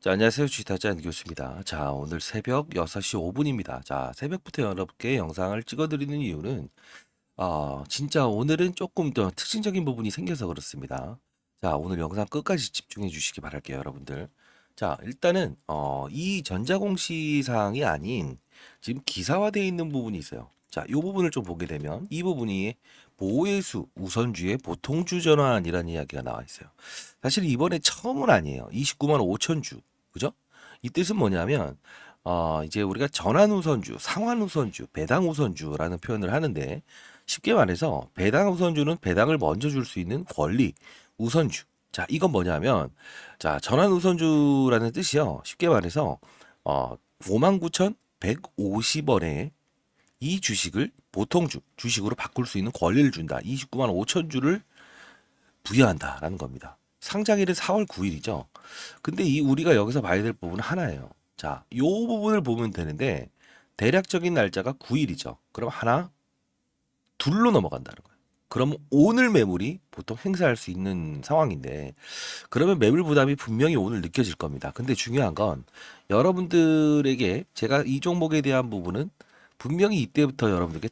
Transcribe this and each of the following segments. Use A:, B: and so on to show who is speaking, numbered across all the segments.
A: 자, 안녕하세요. 주식타짜 안교수입니다. 자, 오늘 새벽 6시 5분입니다. 자, 새벽부터 여러분께 영상을 찍어드리는 이유는, 진짜 오늘은 조금 더 특징적인 부분이 생겨서 그렇습니다. 자, 오늘 영상 끝까지 집중해 주시기 바랄게요, 여러분들. 자, 일단은, 이 전자공시 사항이 아닌, 지금 기사화되어 있는 부분이 있어요. 자, 이 부분을 좀 보게 되면, 이 부분이 보혜수 우선주의 보통주 전환이라는 이야기가 나와 있어요. 사실 이번에 처음은 아니에요. 29만 5천 주. 그죠? 이 뜻은 뭐냐면 이제 우리가 전환 우선주, 상환 우선주, 배당 우선주라는 표현을 하는데 쉽게 말해서 배당 우선주는 배당을 먼저 줄 수 있는 권리 우선주. 자, 이건 뭐냐면 자, 전환 우선주라는 뜻이요. 쉽게 말해서 59,150원에 이 주식을 보통주, 주식으로 바꿀 수 있는 권리를 준다. 29만 5천 주를 부여한다라는 겁니다. 상장일은 4월 9일이죠. 근데 이 우리가 여기서 봐야 될 부분은 하나예요. 자, 요 부분을 보면 되는데 대략적인 날짜가 9일이죠. 그럼 하나, 둘로 넘어간다는 거예요. 그럼 오늘 매물이 보통 행사할 수 있는 상황인데 그러면 매물 부담이 분명히 오늘 느껴질 겁니다. 근데 중요한 건 여러분들에게 제가 이 종목에 대한 부분은 분명히 이때부터 여러분들께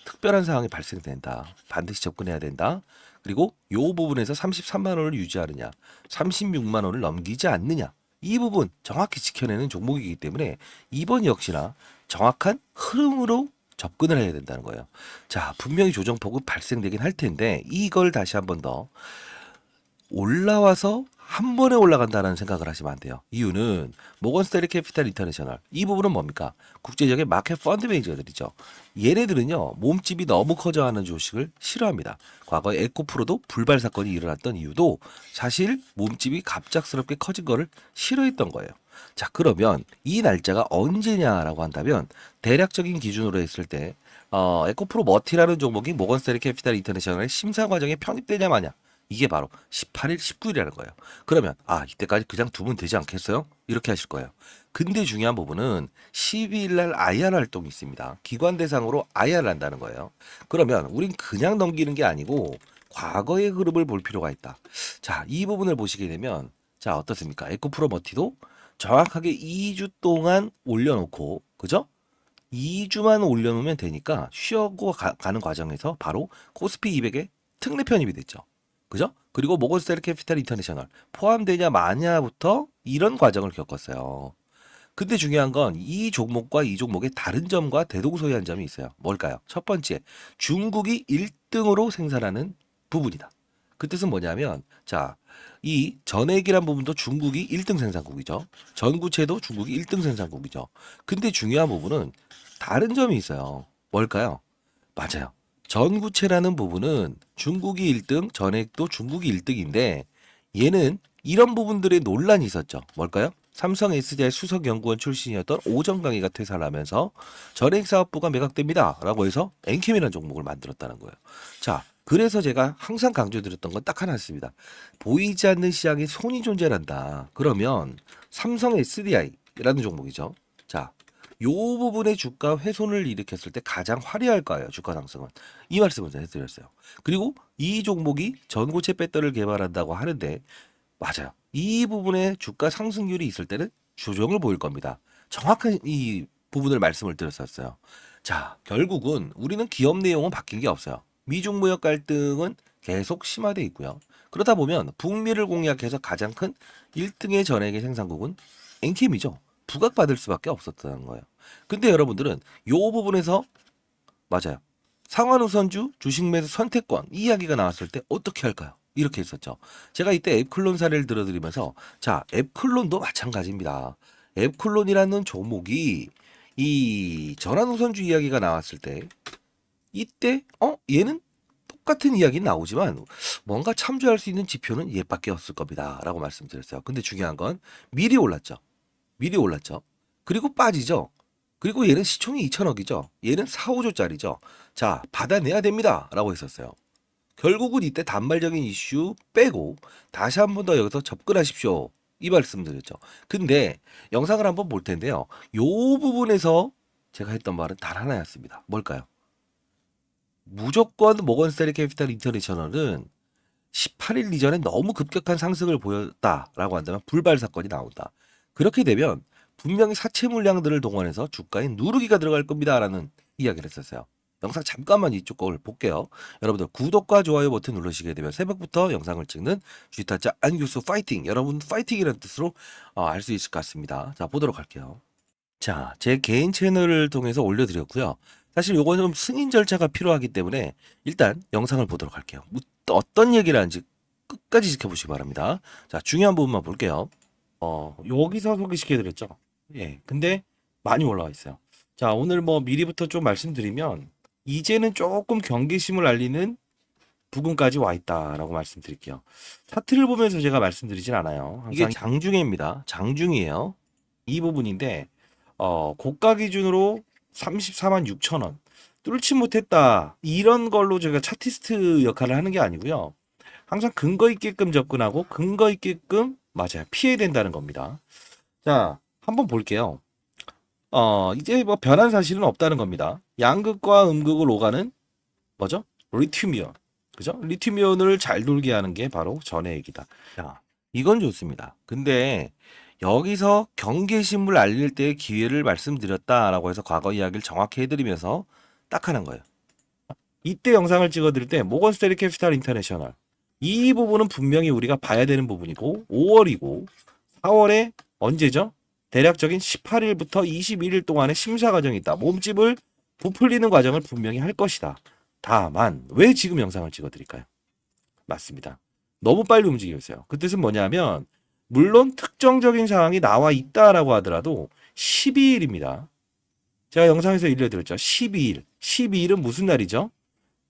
A: 특별한 상황이 발생된다. 반드시 접근해야 된다. 그리고 요 부분에서 33만 원을 유지하느냐, 36만 원을 넘기지 않느냐. 이 부분 정확히 지켜내는 종목이기 때문에 이번 역시나 정확한 흐름으로 접근을 해야 된다는 거예요. 자, 분명히 조정폭은 발생되긴 할 텐데 이걸 다시 한번 더 올라와서 한 번에 올라간다는 생각을 하시면 안 돼요. 이유는 모건스탠리 캐피탈 인터내셔널 이 부분은 뭡니까? 국제적인 마켓 펀드 매니저들이죠. 얘네들은요 몸집이 너무 커져가는 주식을 싫어합니다. 과거에 에코프로도 불발 사건이 일어났던 이유도 사실 몸집이 갑작스럽게 커진 거를 싫어했던 거예요. 자, 그러면 이 날짜가 언제냐라고 한다면 대략적인 기준으로 했을 때 에코프로 머티라는 종목이 모건스탠리 캐피탈 인터내셔널의 심사 과정에 편입되냐 마냐 이게 바로 18일, 19일이라는 거예요. 그러면 이때까지 그냥 두면 되지 않겠어요? 이렇게 하실 거예요. 근데 중요한 부분은 12일 날 IR 활동이 있습니다. 기관 대상으로 IR을 한다는 거예요. 그러면 우린 그냥 넘기는 게 아니고 과거의 흐름을 볼 필요가 있다. 자, 이 부분을 보시게 되면 자, 어떻습니까? 에코프로 머티도 정확하게 2주 동안 올려놓고 그죠? 2주만 올려놓으면 되니까 쉬어고 가는 과정에서 바로 코스피 200에 특례 편입이 됐죠. 그죠? 그리고 모건스탠리 캐피탈 인터내셔널 포함되냐 마냐부터 이런 과정을 겪었어요. 근데 중요한 건 이 종목과 이 종목의 다른 점과 대동소이한 점이 있어요. 뭘까요? 첫 번째, 중국이 1등으로 생산하는 부분이다. 그 뜻은 뭐냐면, 자, 이 전액이란 부분도 중국이 1등 생산국이죠. 전구체도 중국이 1등 생산국이죠. 근데 중요한 부분은 다른 점이 있어요. 뭘까요? 맞아요. 전구체라는 부분은 중국이 1등, 전액도 중국이 1등인데 얘는 이런 부분들의 논란이 있었죠. 뭘까요? 삼성 SDI 수석연구원 출신이었던 오정강이가 퇴사를 하면서 전액 사업부가 매각됩니다. 라고 해서 엔캠이라는 종목을 만들었다는 거예요. 자, 그래서 제가 항상 강조드렸던 건 딱 하나 있습니다. 보이지 않는 시장에 손이 존재한다. 그러면 삼성 SDI라는 종목이죠. 자, 요 부분의 주가 훼손을 일으켰을 때 가장 화려할 거예요. 주가 상승은. 이 말씀을 제가 해드렸어요. 그리고 이 종목이 전고체 배터리를 개발한다고 하는데 맞아요. 이 부분에 주가 상승률이 있을 때는 조정을 보일 겁니다. 정확한 이 부분을 말씀을 드렸었어요. 자, 결국은 우리는 기업 내용은 바뀐 게 없어요. 미중 무역 갈등은 계속 심화돼 있고요. 그러다 보면 북미를 공략해서 가장 큰 1등의 전액의 생산국은 엔캠이죠. 부각받을 수밖에 없었던 거예요. 근데 여러분들은 요 부분에서 맞아요. 상환우선주 주식 매수 선택권 이 이야기가 나왔을 때 어떻게 할까요? 이렇게 했었죠. 제가 이때 앱클론 사례를 들어드리면서 자, 앱클론도 마찬가지입니다. 앱클론이라는 종목이 이 전환우선주 이야기가 나왔을 때 이때 얘는 똑같은 이야기는 나오지만 뭔가 참조할 수 있는 지표는 얘밖에 없을 겁니다. 라고 말씀드렸어요. 근데 중요한 건 미리 올랐죠. 미리 올랐죠. 그리고 빠지죠. 그리고 얘는 시총이 2천억이죠. 얘는 4, 5조짜리죠. 자, 받아내야 됩니다. 라고 했었어요. 결국은 이때 단발적인 이슈 빼고 다시 한 번 더 여기서 접근하십시오. 이 말씀드렸죠. 근데 영상을 한번 볼 텐데요. 요 부분에서 제가 했던 말은 단 하나였습니다. 뭘까요? 무조건 모건스탠리 캐피탈 인터내셔널은 18일 이전에 너무 급격한 상승을 보였다라고 한다면 불발 사건이 나온다. 그렇게 되면 분명히 사채 물량들을 동원해서 주가에 누르기가 들어갈 겁니다라는 이야기를 했었어요. 영상 잠깐만 이쪽 걸 볼게요. 여러분들 구독과 좋아요 버튼 누르시게 되면 새벽부터 영상을 찍는 쥐타짜 안규수 파이팅! 여러분 파이팅이라는 뜻으로 알 수 있을 것 같습니다. 자, 보도록 할게요. 자, 제 개인 채널을 통해서 올려드렸고요. 사실 요건 좀 승인 절차가 필요하기 때문에 일단 영상을 보도록 할게요. 어떤 얘기를 하는지 끝까지 지켜보시기 바랍니다. 자, 중요한 부분만 볼게요. 여기서 소개시켜드렸죠. 예, 근데 많이 올라와 있어요. 자, 오늘 뭐 미리부터 좀 말씀드리면 이제는 조금 경계심을 알리는 부근까지 와 있다라고 말씀드릴게요. 차트를 보면서 제가 말씀드리진 않아요. 이게 장중에입니다. 장중이에요. 이 부분인데 고가 기준으로 34만 6천 원 뚫지 못했다 이런 걸로 제가 차티스트 역할을 하는 게 아니고요. 항상 근거 있게끔 접근하고 근거 있게끔 맞아요 피해야 된다는 겁니다. 자, 한번 볼게요. 이제 뭐 변한 사실은 없다는 겁니다. 양극과 음극을 오가는 뭐죠? 리튬이온. 그죠? 리튬이온을 잘 돌게 하는 게 바로 전해 얘기다. 자, 이건 좋습니다. 근데 여기서 경계심을 알릴 때의 기회를 말씀드렸다라고 해서 과거 이야기를 정확히 해드리면서 딱 하는 거예요. 이때 영상을 찍어드릴 때 모건 스탠리 캐피탈 인터내셔널 이 부분은 분명히 우리가 봐야 되는 부분이고 5월이고 4월에 언제죠? 대략적인 18일부터 21일 동안의 심사 과정이 있다. 몸집을 부풀리는 과정을 분명히 할 것이다. 다만 왜 지금 영상을 찍어드릴까요? 맞습니다. 너무 빨리 움직이고 있어요. 그 뜻은 뭐냐면 물론 특정적인 상황이 나와 있다라고 하더라도 12일입니다. 제가 영상에서 일러드렸죠. 12일. 12일은 무슨 날이죠?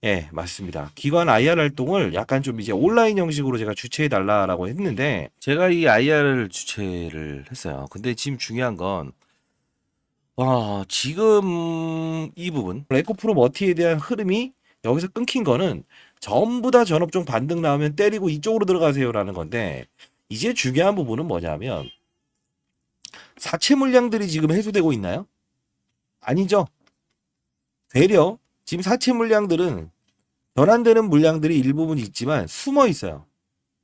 A: 예, 맞습니다. 기관 IR 활동을 약간 좀 이제 온라인 형식으로 제가 주최해 달라라고 했는데 제가 이 IR을 주최를 했어요. 근데 지금 중요한 건 지금 이 부분 에코프로 머티에 대한 흐름이 여기서 끊긴 거는 전부 다 전업종 반등 나오면 때리고 이쪽으로 들어가세요라는 건데 이제 중요한 부분은 뭐냐면 사채 물량들이 지금 해소되고 있나요? 아니죠. 되려 지금 사채 물량들은 변환되는 물량들이 일부분 있지만 숨어 있어요.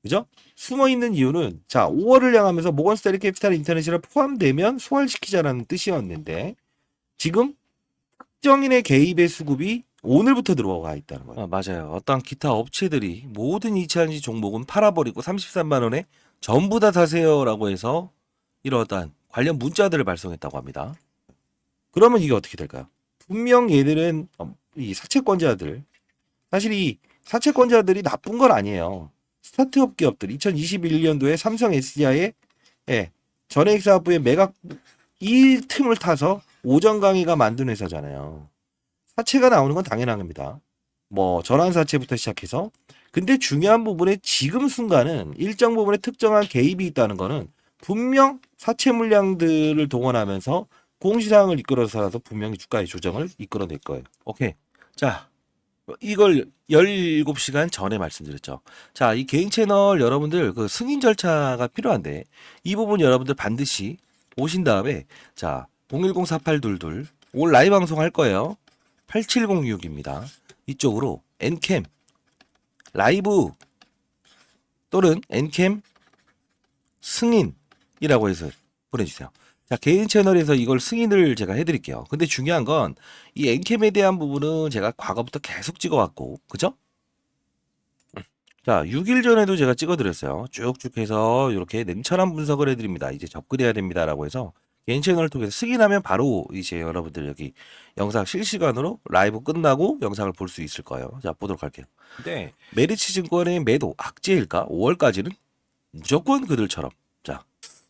A: 그죠? 숨어 있는 이유는 자 5월을 향하면서 모건 스탠리 캐피탈 인터내셔널 포함되면 소환시키자라는 뜻이었는데 지금 특정인의 개입의 수급이 오늘부터 들어가 있다는 거예요. 맞아요. 어떤 기타 업체들이 모든 이차전지 종목은 팔아버리고 33만 원에 전부 다 사세요라고 해서 이러한 관련 문자들을 발송했다고 합니다. 그러면 이게 어떻게 될까요? 분명 얘들은 이 사채권자들 사실 이 사채권자들이 나쁜 건 아니에요. 스타트업 기업들 2021년도에 삼성 SDI의 전해익 사업부의 매각 이 틈을 타서 오전 강의가 만든 회사잖아요. 사채가 나오는 건 당연한 겁니다. 뭐 전환 사채부터 시작해서 근데 중요한 부분에 지금 순간은 일정 부분에 특정한 개입이 있다는 거는 분명 사채 물량들을 동원하면서 공시상을 이끌어서라도 분명히 주가의 조정을 이끌어낼 거예요. 오케이. 자, 이걸 17시간 전에 말씀드렸죠. 자, 이 개인 채널 여러분들 그 승인 절차가 필요한데 이 부분 여러분들 반드시 오신 다음에 자, 010-4822 오늘 라이브 방송 할 거예요. 8706입니다. 이쪽으로 엔캠 라이브 또는 엔캠 승인이라고 해서 보내주세요. 자, 개인 채널에서 이걸 승인을 제가 해드릴게요. 근데 중요한 건 이 엔캠에 대한 부분은 제가 과거부터 계속 찍어왔고, 그죠? 자, 6일 전에도 제가 찍어드렸어요. 쭉쭉 해서 이렇게 냉철한 분석을 해드립니다. 이제 접근해야 됩니다라고 해서 개인 채널을 통해서 승인하면 바로 이제 여러분들 여기 영상 실시간으로 라이브 끝나고 영상을 볼 수 있을 거예요. 자, 보도록 할게요. 근데 메리츠 증권의 매도 악재일까? 5월까지는 무조건 그들처럼. 자,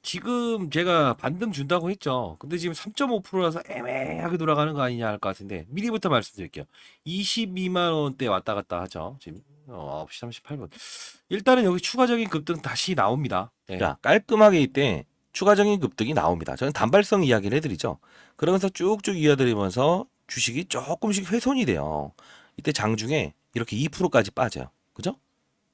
A: 지금 제가 반등 준다고 했죠. 근데 지금 3.5%라서 애매하게 돌아가는 거 아니냐 할 것 같은데 미리부터 말씀드릴게요. 22만 원대 왔다 갔다 하죠. 지금 9시 38분. 일단은 여기 추가적인 급등 다시 나옵니다. 네. 자, 깔끔하게 이때 추가적인 급등이 나옵니다. 저는 단발성 이야기를 해드리죠. 그러면서 쭉쭉 이어드리면서 주식이 조금씩 훼손이 돼요. 이때 장중에 이렇게 2%까지 빠져요. 그죠?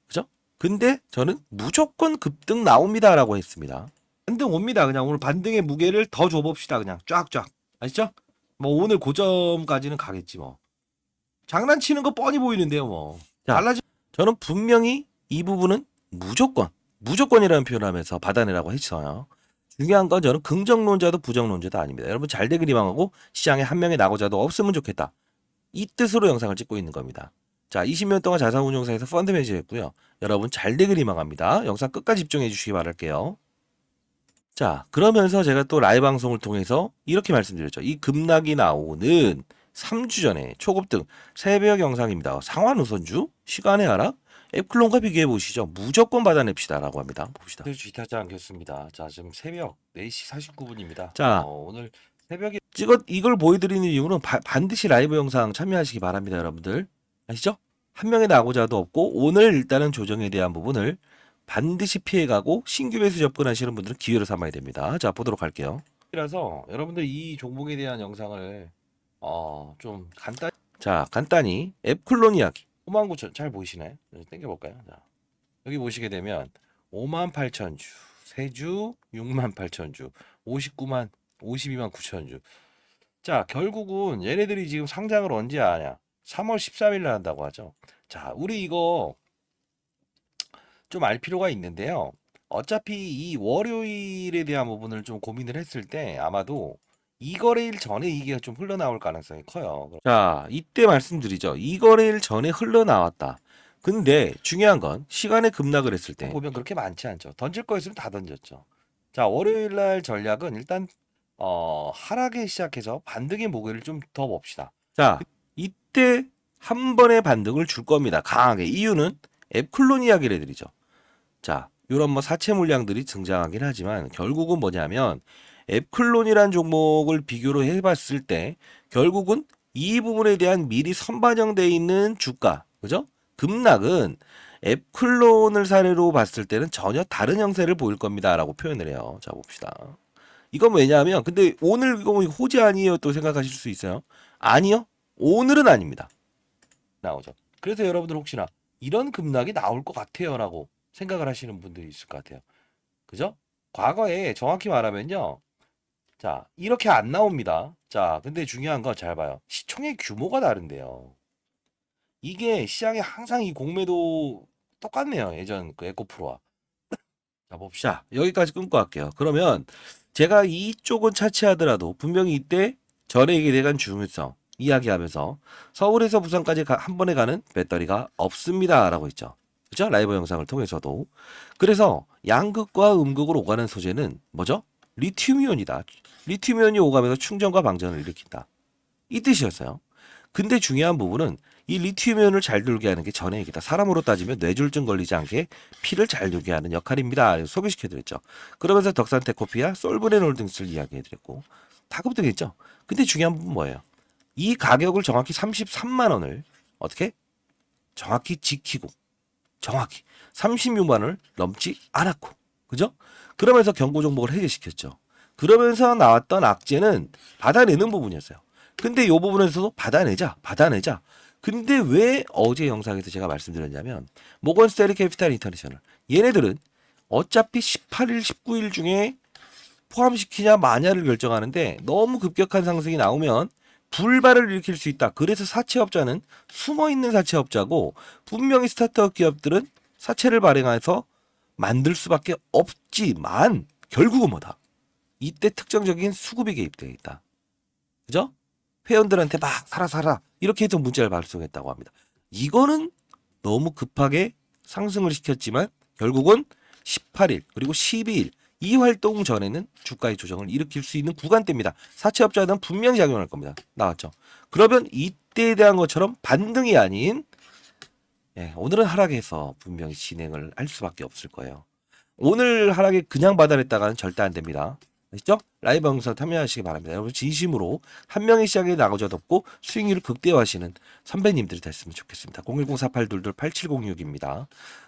A: 그죠? 근데 저는 무조건 급등 나옵니다라고 했습니다. 반등 옵니다. 그냥 오늘 반등의 무게를 더 줘봅시다. 그냥 쫙쫙. 아시죠? 뭐 오늘 고점까지는 가겠지 뭐. 장난치는 거 뻔히 보이는데요 뭐. 달라지. 저는 분명히 이 부분은 무조건이라는 표현을 하면서 받아내라고 했어요. 중요한 건 저는 긍정론자도 부정론자도 아닙니다. 여러분 잘 되길 희망하고 시장에 한 명의 낙오자도 없으면 좋겠다. 이 뜻으로 영상을 찍고 있는 겁니다. 자, 20년 동안 자산운용사에서 펀드 매니저 했고요. 여러분 잘 되길 희망합니다. 영상 끝까지 집중해 주시기 바랄게요. 자, 그러면서 제가 또 라이브 방송을 통해서 이렇게 말씀드렸죠. 이 급락이 나오는 3주 전에 초급등 새벽 영상입니다. 상환 우선주, 시간의 하락, 앱클론과 비교해 보시죠. 무조건 받아냅시다라고 합니다. 봅시다. 쥐타지 않겠습니다. 자, 지금 새벽 4시 49분입니다. 자, 오늘 새벽에 이걸 보여드리는 이유는 반드시 라이브 영상 참여하시기 바랍니다, 여러분들. 아시죠? 한 명의 낙오자도 없고 오늘 일단은 조정에 대한 부분을 반드시 피해가고 신규 매수 접근하시는 분들은 기회로 삼아야 됩니다. 자, 보도록 할게요. 그래서 여러분들 이 종목에 대한 영상을 좀 간단히 앱클론 이야기 59,000 잘 보이시나요? 땡겨볼까요? 자, 여기 보시게 되면 58,000주, 세주 68,000주, 52만 9천주. 자, 결국은 얘네들이 지금 상장을 언제 하냐? 3월 13일 날 한다고 하죠. 자, 우리 이거 좀 알 필요가 있는데요. 어차피 이 월요일에 대한 부분을 좀 고민을 했을 때 아마도 이 거래일 전에 이게 좀 흘러나올 가능성이 커요. 자, 이때 말씀드리죠. 이 거래일 전에 흘러나왔다. 근데 중요한 건 시간에 급락을 했을 때 보면 그렇게 많지 않죠. 던질 거였으면 다 던졌죠. 자, 월요일 날 전략은 일단 하락에 시작해서 반등의 목요일을 좀 더 봅시다. 자, 이때 한 번의 반등을 줄 겁니다. 강하게. 이유는 앱클론 이야기를 해드리죠. 자, 이런 뭐 사채 물량들이 등장하긴 하지만 결국은 뭐냐면 앱클론이란 종목을 비교로 해봤을 때 결국은 이 부분에 대한 미리 선반영되어 있는 주가, 그죠? 급락은 앱클론을 사례로 봤을 때는 전혀 다른 형태를 보일 겁니다라고 표현을 해요. 자, 봅시다. 이건 왜냐하면 근데 오늘 이거 호재 아니에요 또 생각하실 수 있어요. 아니요. 오늘은 아닙니다. 나오죠. 그래서 여러분들 혹시나 이런 급락이 나올 것 같아요라고 생각을 하시는 분들이 있을 것 같아요. 그죠? 과거에 정확히 말하면요. 자, 이렇게 안 나옵니다. 자, 근데 중요한 건 잘 봐요. 시총의 규모가 다른데요. 이게 시장에 항상 이 공매도 똑같네요. 예전 그 에코프로와. 자, 봅시다. 여기까지 끊고 갈게요. 그러면 제가 이쪽은 차치하더라도 분명히 이때 전액에 대한 중요성 이야기하면서 서울에서 부산까지 한 번에 가는 배터리가 없습니다라고 했죠. 그죠? 라이브 영상을 통해서도. 그래서 양극과 음극으로 오가는 소재는 뭐죠? 리튬이온이다. 리튬이온이 오가면서 충전과 방전을 일으킨다. 이 뜻이었어요. 근데 중요한 부분은 이 리튬이온을 잘 돌게 하는 게 전액이다. 사람으로 따지면 뇌졸중 걸리지 않게 피를 잘 돌게 하는 역할입니다. 소개시켜드렸죠. 그러면서 덕산테코피아, 솔브레놀 등을 이야기해드렸고 다 급등했죠. 근데 중요한 부분 뭐예요? 이 가격을 정확히 33만 원을 어떻게? 정확히 지키고 정확히 36만 원을 넘지 않았고 그죠? 그러면서 경고 종목을 해제시켰죠. 그러면서 나왔던 악재는 받아내는 부분이었어요. 근데 이 부분에서도 받아내자. 근데 왜 어제 영상에서 제가 말씀드렸냐면 모건스탠리 캐피탈 인터내셔널 얘네들은 어차피 18일, 19일 중에 포함시키냐 마냐를 결정하는데 너무 급격한 상승이 나오면 불발을 일으킬 수 있다. 그래서 사채업자는 숨어있는 사채업자고 분명히 스타트업 기업들은 사채를 발행해서 만들 수밖에 없지만 결국은 뭐다? 이때 특정적인 수급이 개입되어 있다. 그죠? 회원들한테 막 사라 이렇게 해서 문자를 발송했다고 합니다. 이거는 너무 급하게 상승을 시켰지만 결국은 18일 그리고 12일 이 활동 전에는 주가의 조정을 일으킬 수 있는 구간대입니다. 사채업자는 분명히 작용할 겁니다. 나왔죠. 그러면 이때에 대한 것처럼 반등이 아닌 오늘은 하락해서 분명히 진행을 할 수밖에 없을 거예요. 오늘 하락에 그냥 받아냈다가는 절대 안 됩니다. 아시죠? 라이브 방송 참여하시기 바랍니다. 여러분 진심으로 한 명의 시장에 나고자 덮고 수익률을 극대화하시는 선배님들이 됐으면 좋겠습니다. 010-4822-8706입니다.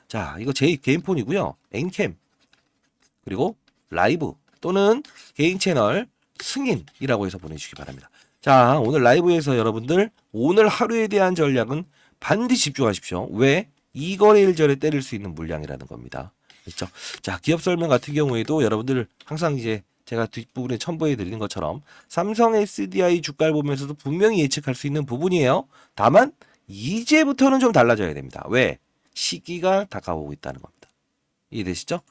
A: 자, 이거 제 개인 폰이고요. 엔캠 그리고 라이브 또는 개인 채널 승인이라고 해서 보내주시기 바랍니다. 자, 오늘 라이브에서 여러분들 오늘 하루에 대한 전략은 반드시 집중하십시오. 왜? 이 거래일 전에 때릴 수 있는 물량이라는 겁니다. 그렇죠? 자, 기업 설명 같은 경우에도 여러분들 항상 이제 제가 뒷부분에 첨부해 드리는 것처럼 삼성 SDI 주가를 보면서도 분명히 예측할 수 있는 부분이에요. 다만 이제부터는 좀 달라져야 됩니다. 왜? 시기가 다가오고 있다는 겁니다. 이해되시죠?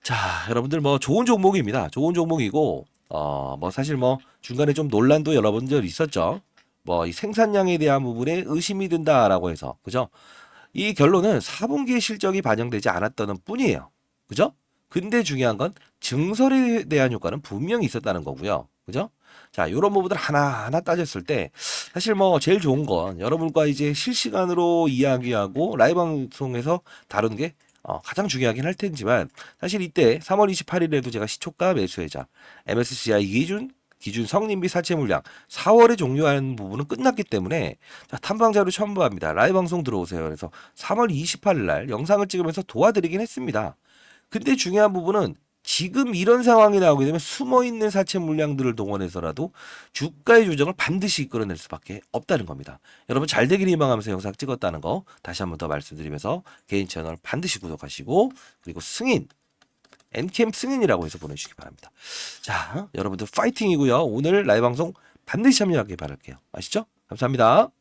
A: 자, 여러분들 뭐 좋은 종목입니다. 좋은 종목이고 뭐 사실 뭐 중간에 좀 논란도 여러분들 있었죠. 뭐 이 생산량에 대한 부분에 의심이 든다라고 해서 그죠? 이 결론은 4분기의 실적이 반영되지 않았다는 뿐이에요. 그죠? 근데 중요한 건 증설에 대한 효과는 분명히 있었다는 거고요. 그죠? 자, 요런 부분들 하나하나 따졌을 때 사실 뭐 제일 좋은 건 여러분과 이제 실시간으로 이야기하고 라이브 방송에서 다루는 게 가장 중요하긴 할 텐지만 사실 이때 3월 28일에도 제가 시초가 매수해자 MSCI 기준 성님비 사채 물량 4월에 종료하는 부분은 끝났기 때문에 자, 탐방 자료 첨부합니다. 라이브 방송 들어오세요. 그래서 3월 28일 날 영상을 찍으면서 도와드리긴 했습니다. 근데 중요한 부분은 지금 이런 상황이 나오게 되면 숨어 있는 사채 물량들을 동원해서라도 주가의 조정을 반드시 이끌어낼 수밖에 없다는 겁니다. 여러분 잘 되기를 희망하면서 영상 찍었다는 거 다시 한번 더 말씀드리면서 개인 채널 반드시 구독하시고 그리고 승인 엔캠 승인이라고 해서 보내주시기 바랍니다. 자, 여러분들 파이팅이고요. 오늘 라이브 방송 반드시 참여하길 바랄게요. 아시죠? 감사합니다.